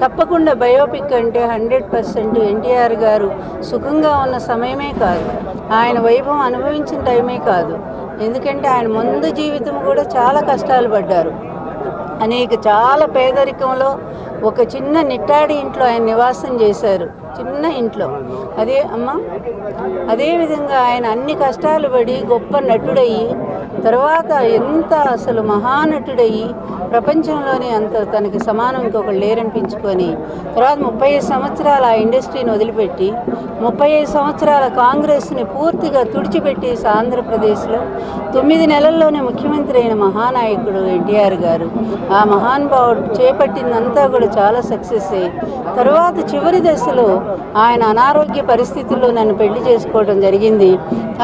తప్పకుండా బయోపిక్ అంటే 100% ఎన్టీఆర్ గారు సుఖంగా ఉన్న సమయమే కాదు, ఆయన వైభవం అనుభవించిన టైమే కాదు. ఎందుకంటే ఆయన ముందు జీవితం కూడా చాలా కష్టాలు పడ్డారు. చాలా పేదరికంలో ఒక చిన్న నిట్టాడి ఇంట్లో ఆయన నివాసం చేశారు, చిన్న ఇంట్లో. అదేవిధంగా ఆయన అన్ని కష్టాలు పడి గొప్ప నటుడయ్యి తర్వాత ఎంత అసలు మహానటుడయ్యి ప్రపంచంలోనే అంత తనకి సమానం ఇంకొకళ్ళు లేరనిపించుకొని తర్వాత 35 సంవత్సరాల ఆ ఇండస్ట్రీని వదిలిపెట్టి 35 సంవత్సరాల కాంగ్రెస్ని పూర్తిగా తుడిచిపెట్టి ఆంధ్రప్రదేశ్లో 9 నెలల్లోనే ముఖ్యమంత్రి అయిన మహానాయకుడు ఎన్టీఆర్ గారు. ఆ మహానుభావుడు చేపట్టిందంతా కూడా చాలా సక్సెస్ అయ్యి తర్వాత చివరి దశలో ఆయన అనారోగ్య పరిస్థితుల్లో నన్ను పెళ్లి చేసుకోవడం జరిగింది.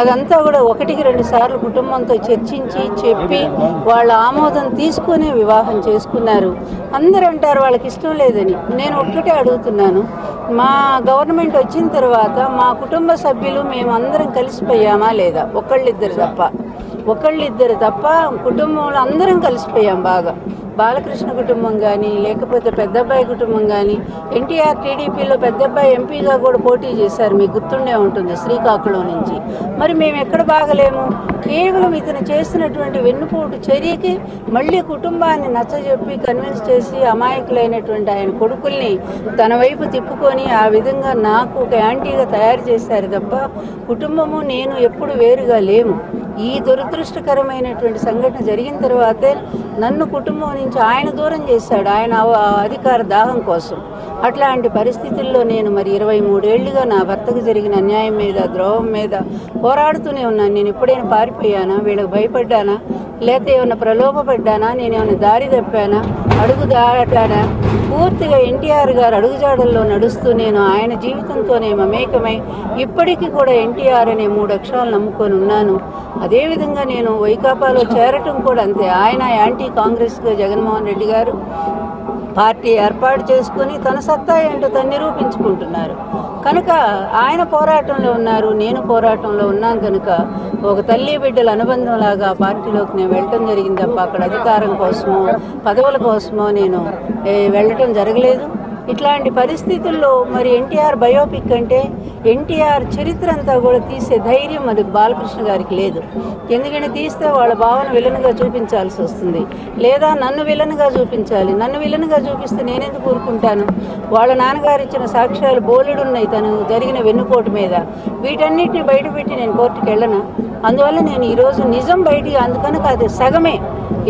అదంతా కూడా 1-2 సార్లు కుటుంబంతో చర్చించి చెప్పి వాళ్ళ ఆమోదం తీసుకునే వివాహం చేసుకున్నారు. అందరూ అంటారు వాళ్ళకి ఇష్టం లేదని. నేను ఒక్కటే అడుగుతున్నాను, మా గవర్నమెంట్ వచ్చిన తర్వాత మా కుటుంబ సభ్యులు మేమందరం కలిసిపోయామా లేదా? ఒకళ్ళిద్దరు తప్ప కుటుంబంలో అందరం కలిసిపోయాం బాగా. బాలకృష్ణ కుటుంబం కానీ లేకపోతే పెద్దబ్బాయి కుటుంబం కానీ, ఎన్టీఆర్ టీడీపీలో పెద్దబ్బాయి ఎంపీగా కూడా పోటీ చేశారు, మీకు గుర్తుండే ఉంటుంది, శ్రీకాకుళం నుంచి. మరి మేము ఎక్కడ బాగలేము? కేవలం ఇతను చేసినటువంటి వెన్నుపోటు చర్యకి మళ్ళీ కుటుంబాన్ని నచ్చజెప్పి కన్విన్స్ చేసి అమాయకులైనటువంటి ఆయన కొడుకుల్ని తన వైపు తిప్పుకొని ఆ విధంగా నాకు ఒక యాంటీగా తయారు చేశారు తప్ప కుటుంబము నేను ఎప్పుడు వేరుగా లేము. ఈ దురదృష్టకరమైనటువంటి సంఘటన జరిగిన తర్వాతే నన్ను కుటుంబం నుంచి ఆయన దూరం చేశాడు, ఆయన అధికార దాహం కోసం. అట్లాంటి పరిస్థితుల్లో నేను మరి 23 ఏళ్లుగా నా భర్తకు జరిగిన అన్యాయం మీద ద్రోహం మీద పోరాడుతూనే ఉన్నాను. నేను ఎప్పుడైనా పారిపోయానా? వీళ్ళకి భయపడ్డానా? లేకపోతే ఏమైనా ప్రలోభపడ్డానా? నేనేమైనా దారి తప్పానా? అడుగు దాటానా? పూర్తిగా ఎన్టీఆర్ గారు అడుగుజాడల్లో నడుస్తూ నేను ఆయన జీవితంతోనే మమేకమై ఇప్పటికీ కూడా ఎన్టీఆర్ అనే 3 అక్షరాలు నమ్ముకొని ఉన్నాను. అదేవిధంగా నేను వైకాపాలో చేరటం కూడా అంతే. ఆయన యాంటీ కాంగ్రెస్గా జగన్మోహన్ రెడ్డి గారు పార్టీ ఏర్పాటు చేసుకుని తన సత్తా ఏంటో తను నిరూపించుకుంటున్నారు కనుక ఆయన పోరాటంలో ఉన్నారు, నేను పోరాటంలో ఉన్నాను కనుక ఒక తల్లి బిడ్డల అనుబంధం లాగా పార్టీలోకి నేను వెళ్ళటం జరిగింది తప్ప అక్కడ అధికారం కోసమో పదవుల కోసమో నేను వెళ్ళటం జరగలేదు. ఇట్లాంటి పరిస్థితుల్లో మరి ఎన్టీఆర్ బయోపిక్ అంటే ఎన్టీఆర్ చరిత్ర అంతా కూడా తీసే ధైర్యం అది బాలకృష్ణ గారికి లేదు. ఎందుకంటే తీస్తే వాళ్ళ భావన విలన్గా చూపించాల్సి వస్తుంది, లేదా నన్ను విలన్గా చూపించాలి. నన్ను విలన్గా చూపిస్తే నేనెందుకు ఊరుకుంటాను? వాళ్ళ నాన్నగారు ఇచ్చిన సాక్ష్యాలు బోలెడున్నాయి తను జరిగిన వెన్నుపోటు మీద. వీటన్నిటిని బయటపెట్టి నేను కోర్టుకు వెళ్ళను. అందువల్ల నేను ఈరోజు నిజం బయటికి అందుకని కాదు సగమే.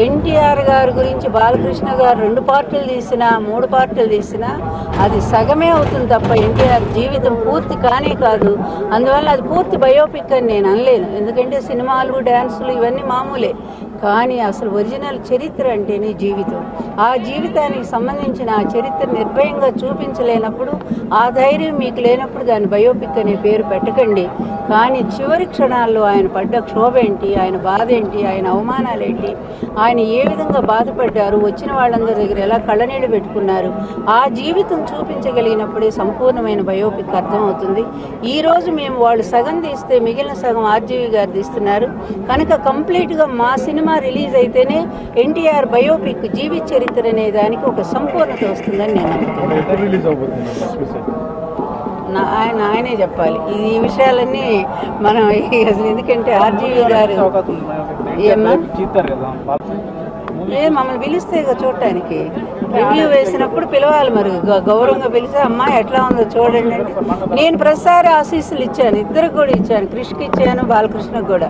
ఎన్టీఆర్ గారి గురించి బాలకృష్ణ గారు 2 పార్టీలు తీసినా 3 పార్టీలు తీసినా అది సగమే అవుతుంది తప్ప ఎన్టీఆర్ జీవితం పూర్తి కానే కాదు. అందువల్ల అది పూర్తి బయోపిక్ అని నేను అనలేను. ఎందుకంటే సినిమాలు డ్యాన్సులు ఇవన్నీ మామూలే, కానీ అసలు ఒరిజినల్ చరిత్ర అంటేనే జీవితం. ఆ జీవితానికి సంబంధించిన ఆ చరిత్ర నిర్భయంగా చూపించలేనప్పుడు, ఆ ధైర్యం మీకు లేనప్పుడు దాన్ని బయోపిక్ అనే పేరు పెట్టకండి. కానీ చివరి క్షణాల్లో ఆయన పడ్డ క్షోభ ఏంటి, ఆయన బాధ ఏంటి, ఆయన అవమానాలు ఏంటి, ఆయన ఏ విధంగా బాధపడ్డారు, వచ్చిన వాళ్ళందరి దగ్గర ఎలా కళ్ళనీళ్ళు పెట్టుకున్నారు, ఆ జీవితం చూపించగలిగినప్పుడే సంపూర్ణమైన బయోపిక్ అర్థమవుతుంది. ఈరోజు మేము వాళ్ళు సగం తీస్తే మిగిలిన సగం ఆర్జీవి గారు తీస్తున్నారు కనుక కంప్లీట్గా మా సినిమా రిలీజ్ అయితేనే ఎన్టీఆర్ బయోపిక్ జీవిత చరిత్ర అనే దానికి ఒక సంపూర్ణత వస్తుందని నేను ఆయనే చెప్పాలి ఈ విషయాలన్నీ మనం. అసలు ఎందుకంటే ఆర్జీవి గారు మమ్మల్ని పిలిస్తే చూడటానికి రివ్యూ వేసినప్పుడు పిలవాలి, మరి గౌరవంగా పిలిస్తే అమ్మాయి ఎట్లా ఉందో చూడండి అంటే నేను ప్రతిసారి ఆశీస్సులు ఇచ్చాను, ఇద్దరికి కూడా ఇచ్చాను, కృష్ణకి ఇచ్చాను, బాలకృష్ణకు కూడా.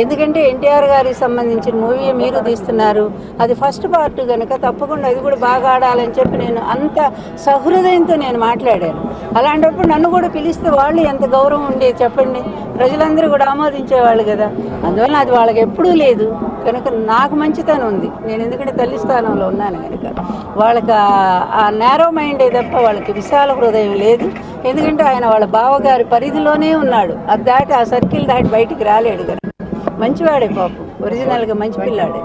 ఎందుకంటే ఎన్టీఆర్ గారికి సంబంధించిన మూవీ మీరు తీస్తున్నారు, అది ఫస్ట్ పార్ట్ కనుక తప్పకుండా అది కూడా బాగా ఆడాలని చెప్పి నేను అంత సహృదయంతో నేను మాట్లాడాను. అలాంటప్పుడు నన్ను కూడా పిలిస్తే వాళ్ళు ఎంత గౌరవం ఉండేది చెప్పండి, ప్రజలందరూ కూడా ఆమోదించేవాళ్ళు కదా. అందువల్ల అది వాళ్ళకి ఎప్పుడూ లేదు కనుక నాకు మంచితనం ఉంది. నేను ఎందుకంటే తల్లి స్థానంలో ఉన్నాను కనుక వాళ్ళకి ఆ నేరో మైండే తప్ప వాళ్ళకి విశాల హృదయం లేదు. ఎందుకంటే ఆయన వాళ్ళ బావగారి పరిధిలోనే ఉన్నాడు, అది దాటి ఆ సర్కిల్ దాటి బయటికి రాలేడు కనుక మంచివాడే పాపం, ఒరిజినల్గా మంచి పిల్లాడే.